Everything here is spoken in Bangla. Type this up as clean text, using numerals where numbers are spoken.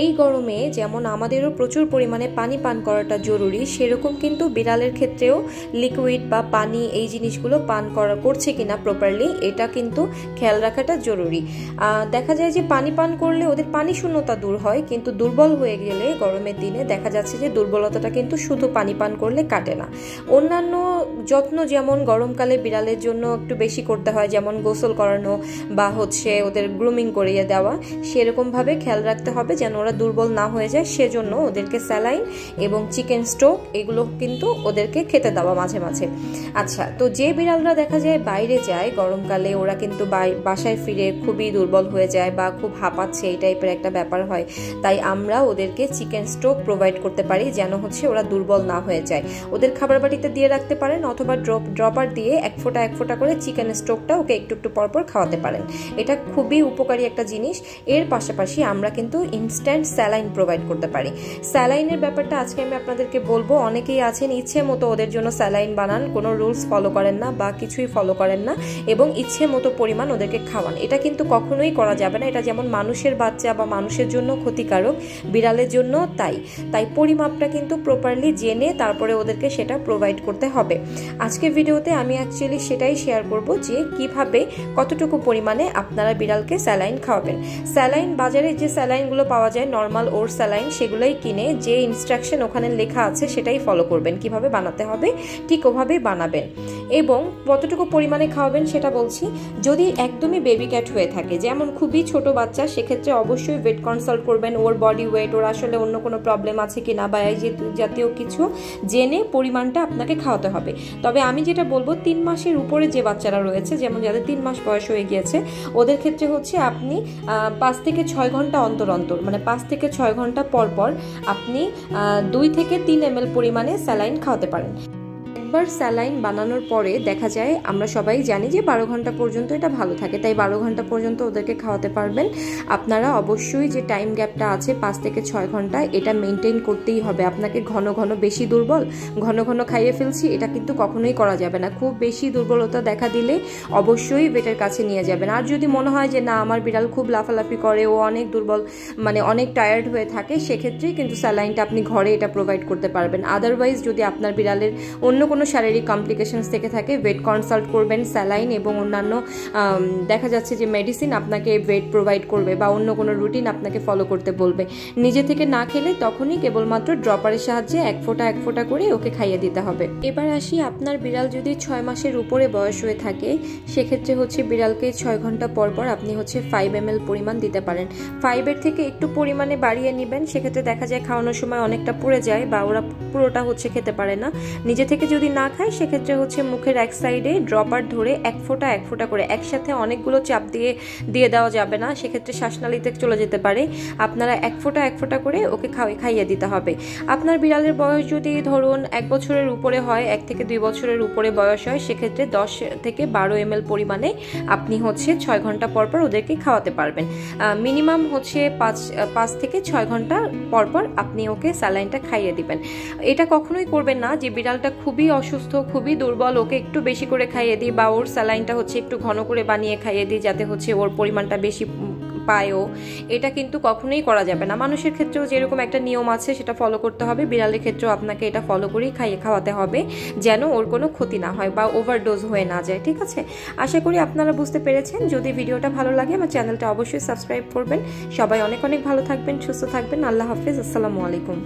এই গরমে যেমন আমাদেরও প্রচুর পরিমাণে পানি পান করাটা জরুরি, সেরকম কিন্তু বিড়ালের ক্ষেত্রেও লিকুইড বা পানি এই জিনিসগুলো পান করছে কিনা প্রপারলি এটা কিন্তু খেয়াল রাখাটা জরুরি। দেখা যায় যে পানি পান করলে ওদের পানি শূন্যতা দূর হয়, কিন্তু দুর্বল হয়ে গেলে গরমের দিনে দেখা যাচ্ছে যে দুর্বলতাটা কিন্তু শুধু পানি পান করলে কাটে না। অন্যান্য যত্ন যেমন গরমকালে বিড়ালের জন্য একটু বেশি করতে হয়, যেমন গোসল করানো বা ওদের গ্রুমিং করিয়ে দেওয়া, সেরকমভাবে খেয়াল রাখতে হবে যেন ওরা দুর্বল না হয়ে যায়। সেজন্য ওদেরকে স্যালাইন এবং চিকেন স্টোক এগুলো কিন্তু ওদেরকে খেতে দেওয়া মাঝে মাঝে। আচ্ছা, তো যে বিড়ালরা দেখা যায় বাইরে যায় গরমকালে, ওরা কিন্তু বাসায় ফিরে খুবই দুর্বল হয়ে যায় বা খুব হাঁপাচ্ছে, এই টাইপের একটা ব্যাপার হয়। তাই আমরা ওদেরকে চিকেন স্টোক প্রোভাইড করতে পারি যেন ওরা দুর্বল না হয়ে যায়। ওদের খাবার বাটিতে দিয়ে রাখতে পারেন অথবা ড্রপার দিয়ে এক ফোঁটা করে চিকেন স্টোকটা ওকে একটু একটু পরপর খাওয়াতে পারেন। এটা খুবই উপকারী একটা জিনিস। এর পাশাপাশি আমরা কিন্তু ইনস্ট্যান্ট স্যালাইন প্রোভাইড করতে পারি। স্যালাইনের ব্যাপারটা আজকে আমি আপনাদেরকে বলবো। অনেকেই আছেন ইচ্ছে মতো ওদের জন্য স্যালাইন বানান, কোনো রুলস ফলো করেন না বা কিছুই ফলো করেন না এবং ইচ্ছে মতো পরিমাণ ওদেরকে খাওয়ান। এটা কিন্তু কখনোই করা যাবে না। এটা যেমন মানুষের বাচ্চা বা মানুষের জন্য ক্ষতিকারক, বিড়ালের জন্য তাই পরিমাপটা কিন্তু প্রপারলি জেনে তারপরে ওদেরকে সেটা প্রোভাইড করতে হবে। আজকের ভিডিওতে আমি অ্যাকচুয়ালি সেটাই শেয়ার করব যে কিভাবে কতটুকু পরিমাণে আপনারা বিড়ালকে স্যালাইন খাওয়াবেন। স্যালাইন বাজারে যে স্যালাইনগুলো পাওয়া যায় নর্মাল ওর স্যালাইন, সেগুলোই কিনে যে ইনস্ট্রাকশন ওখানে লেখা আছে সেটাই ফলো করবেন। কিভাবে বানাতে হবে ঠিক ওভাবেই বানাবেন এবং কতটুকু পরিমাণে খাওয়াবেন সেটা বলছি। যদি একদমই বেবি ক্যাট হয়ে থাকে, যেমন খুবই ছোট বাচ্চা, সেক্ষেত্রে অবশ্যই ওয়েট কনসাল্ট করবেন। ওর বডি ওয়েট, ওর আসলে অন্য কোনো প্রবলেম আছে কিনা বা এই জাতীয় কিছু জেনে পরিমাণটা আপনাকে খাওয়াতে হবে। তবে আমি যেটা বলবো 3 মাসের উপরে যে বাচ্চারা রয়েছে, যেমন যাদের 3 মাস বয়স হয়ে গিয়েছে, ওদের ক্ষেত্রে আপনি 5 থেকে 6 ঘন্টা অন্তর মানে 5 থেকে 6 ঘন্টা পর আপনি 2 থেকে 3 ml পরিমাণে স্যালাইন খাওয়াতে পারেন। একবার স্যালাইন বানানোর পরে দেখা যায়, আমরা সবাই জানি যে 12 ঘন্টা পর্যন্ত এটা ভালো থাকে, তাই 12 ঘন্টা পর্যন্ত ওদেরকে খাওয়াতে পারবেন। আপনারা অবশ্যই যে টাইম গ্যাপটা আছে 5 থেকে 6 ঘন্টা, এটা মেনটেন করতেই হবে। আপনাকে ঘন বেশি দুর্বল ঘন খাইয়ে ফেলছি, এটা কিন্তু কখনোই করা যাবে না। খুব বেশি দুর্বলতা দেখা দিলে অবশ্যই ভেটের কাছে নিয়ে যাবেন। আর যদি মনে হয় যে না আমার বিড়াল খুব লাফালাফি করে, ও অনেক দুর্বল মানে অনেক টায়ার্ড হয়ে থাকে, সেক্ষেত্রেই কিন্তু স্যালাইনটা আপনি ঘরে এটা প্রোভাইড করতে পারবেন। আদারওয়াইজ যদি আপনার বিড়ালের অন্য কোনো শারীরিক কমপ্লিকেশনস থেকে থাকে, ওয়েট কনসাল্ট করবেন। স্যালাইন এবং অন্যান্য দেখা যাচ্ছে যে মেডিসিন আপনাকে ওয়েট প্রোভাইড করবে বা অন্য কোনো রুটিন আপনাকে ফলো করতে বলবে। নিজে থেকে না খেলে তখনই কেবলমাত্র ড্রপারের সাহায্যে এক ফোঁটা করে ওকে খাইয়ে দিতে হবে। এবার আসি, আপনার বিড়াল যদি 6 মাসের উপরে বয়স হয়ে থাকে, সেক্ষেত্রে বিড়ালকে 6 ঘন্টা পর আপনি 5 ml পরিমাণ দিতে পারেন। 5-এর থেকে একটু পরিমাণে বাড়িয়ে নেবেন। সেক্ষেত্রে দেখা যায় খাওয়ানোর সময় অনেকটা পড়ে যায় বা ওরা পুরোটা খেতে পারে না। নিজে থেকে যদি না খায়, সেক্ষেত্রে মুখের এক সাইডে ড্রপার ধরে এক ফোঁটা করে, একসাথে অনেকগুলো চাপ দিয়ে দেওয়া যাবে না, সেক্ষেত্রে শ্বাসনালীতে চলে যেতে পারে। আপনারা এক ফোঁটা করে ওকে খাইয়ে দিতে হবে। আপনার বিড়ালের বয়স যদি ধরুন 1 বছরের উপরে হয়, 1 থেকে 2 বছরের উপরে বয়স হয়, সেক্ষেত্রে 10 থেকে 12 ml পরিমাণে আপনি 6 ঘন্টা পর ওদেরকে খাওয়াতে পারবেন। মিনিমাম 5 থেকে 6 ঘন্টা পর আপনি ওকে স্যালাইনটা খাইয়ে দিবেন। এটা কখনোই করবেন না যে বিড়ালটা খুবই অসুস্থ, খুবই দুর্বল, ওকে একটু বেশি করে খাইয়ে দিই বা ওর স্যালাইনটা একটু ঘন করে বানিয়ে খাইয়ে দিই যাতে ওর পরিমাণটা বেশি পায়ও। এটা কিন্তু কখনোই করা যাবে না। মানুষের ক্ষেত্রেও যেরকম একটা নিয়ম আছে সেটা ফলো করতে হবে, বিড়ালের ক্ষেত্রেও আপনাকে এটা ফলো করেই খাওয়াতে হবে যেন ওর কোনো ক্ষতি না হয় বা ওভারডোজ হয়ে না যায়। ঠিক আছে, আশা করি আপনারা বুঝতে পেরেছেন। যদি ভিডিওটা ভালো লাগে আমার চ্যানেলটা অবশ্যই সাবস্ক্রাইব করবেন। সবাই অনেক ভালো থাকবেন, সুস্থ থাকবেন। আল্লাহ হাফেজ, আসসালামু আলাইকুম।